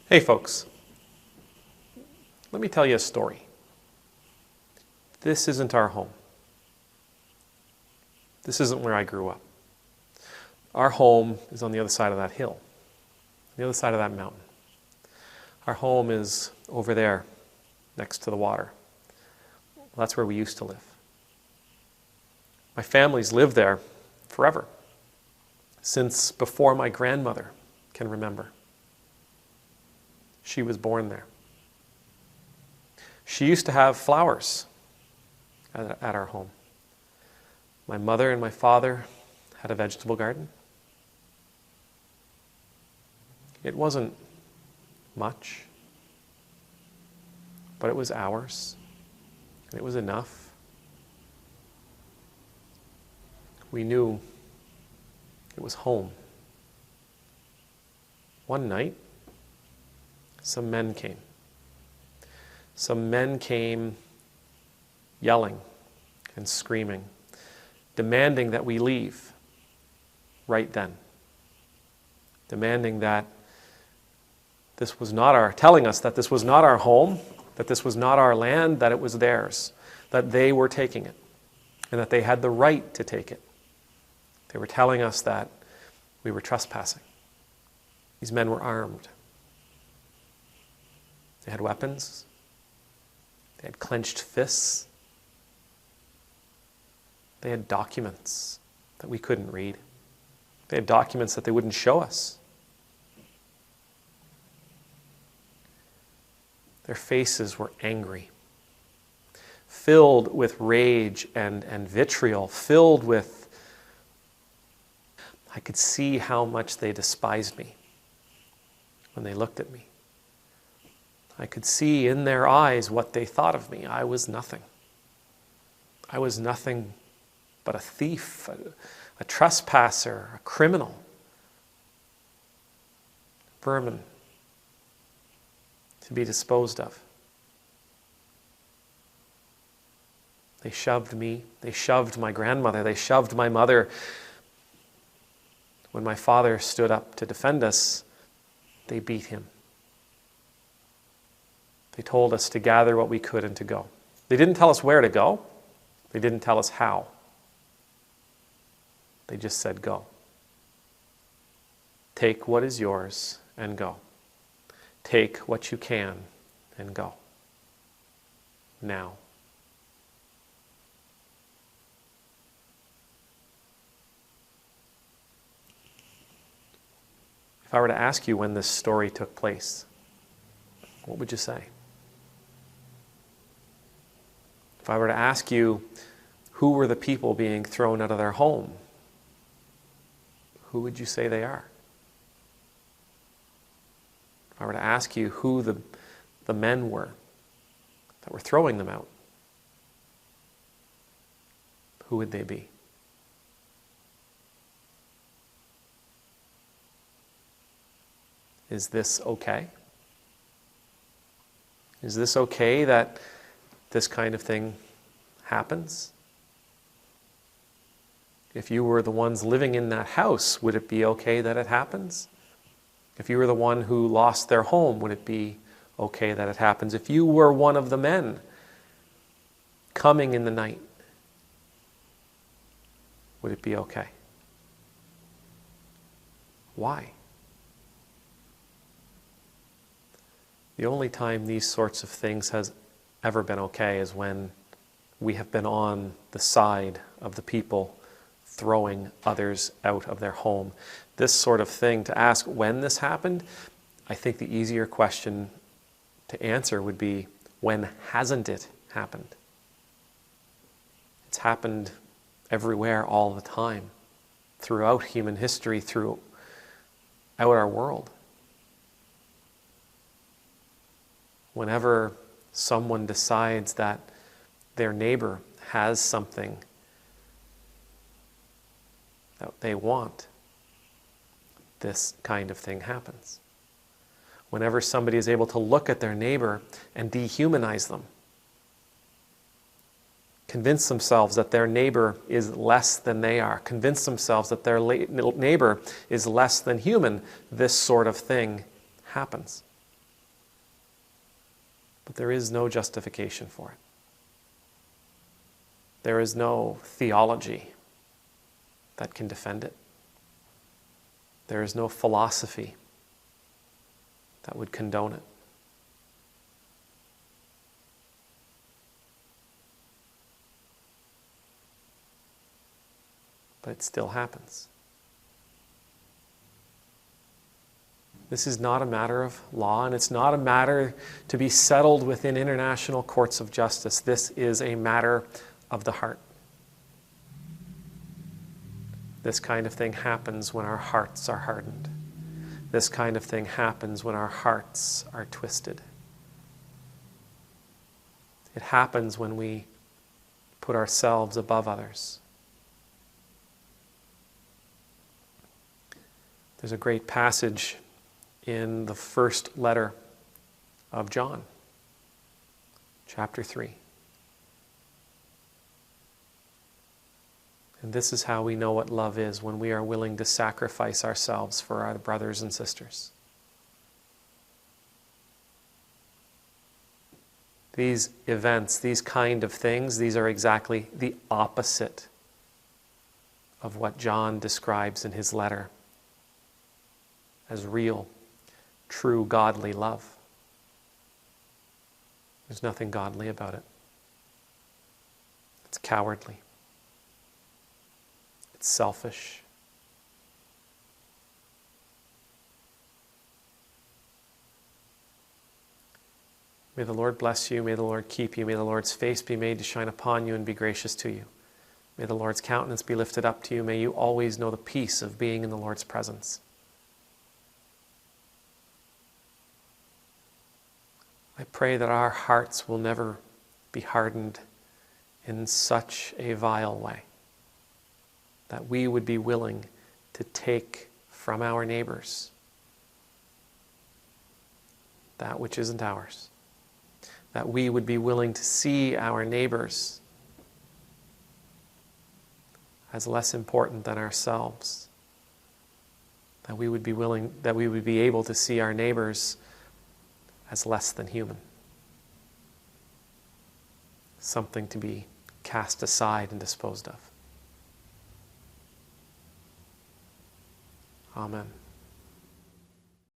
Hey folks, let me tell you a story. This isn't our home. This isn't where I grew up. Our home is on the other side of that hill, the other side of that mountain. Our home is over there, next to the water. That's where we used to live. My family's lived there forever, since before my grandmother can remember. She was born there. She used to have flowers at our home. My mother and my father had a vegetable garden. It wasn't much, but it was ours, and it was enough. We knew it was home. One night, some men came. Some men came yelling and screaming, demanding that we leave right then. Demanding that this was not telling us that this was not our home, that this was not our land, that it was theirs, that they were taking it, and that they had the right to take it. They were telling us that we were trespassing. These men were armed. They had weapons. They had clenched fists. They had documents that we couldn't read. They had documents that they wouldn't show us. Their faces were angry, filled with rage and vitriol, filled with... I could see how much they despised me when they looked at me. I could see in their eyes what they thought of me. I was nothing. I was nothing but a thief, a trespasser, a criminal, vermin to be disposed of. They shoved me, they shoved my grandmother, they shoved my mother. When my father stood up to defend us, they beat him. They told us to gather what we could and to go. They didn't tell us where to go. They didn't tell us how. They just said, go. Take what is yours and go. Take what you can and go. Now. If I were to ask you when this story took place, what would you say? If I were to ask you who were the people being thrown out of their home, who would you say they are? If I were to ask you who the men were that were throwing them out, who would they be? Is this okay? Is this okay that this kind of thing happens? If you were the ones living in that house, would it be okay that it happens? If you were the one who lost their home, would it be okay that it happens? If you were one of the men coming in the night, would it be okay? Why? The only time these sorts of things has ever been okay is when we have been on the side of the people throwing others out of their home. This sort of thing, to ask when this happened, I think the easier question to answer would be, when hasn't it happened? It's happened everywhere all the time, throughout human history, throughout our world. Whenever someone decides that their neighbor has something that they want, this kind of thing happens. Whenever somebody is able to look at their neighbor and dehumanize them, convince themselves that their neighbor is less than they are, convince themselves that their neighbor is less than human, this sort of thing happens. But there is no justification for it. There is no theology that can defend it. There is no philosophy that would condone it. But it still happens. This is not a matter of law, and it's not a matter to be settled within international courts of justice. This is a matter of the heart. This kind of thing happens when our hearts are hardened. This kind of thing happens when our hearts are twisted. It happens when we put ourselves above others. There's a great passage in the first letter of John, chapter 3. And this is how we know what love is, when we are willing to sacrifice ourselves for our brothers and sisters. These events, these kind of things, these are exactly the opposite of what John describes in his letter as real, true, godly love. There's nothing godly about it. It's cowardly. It's selfish. May the Lord bless you. May the Lord keep you. May the Lord's face be made to shine upon you and be gracious to you. May the Lord's countenance be lifted up to you. May you always know the peace of being in the Lord's presence. I pray that our hearts will never be hardened in such a vile way, that we would be willing to take from our neighbors that which isn't ours, that we would be willing to see our neighbors as less important than ourselves, that we would be able to see our neighbors as less than human, something to be cast aside and disposed of. Amen.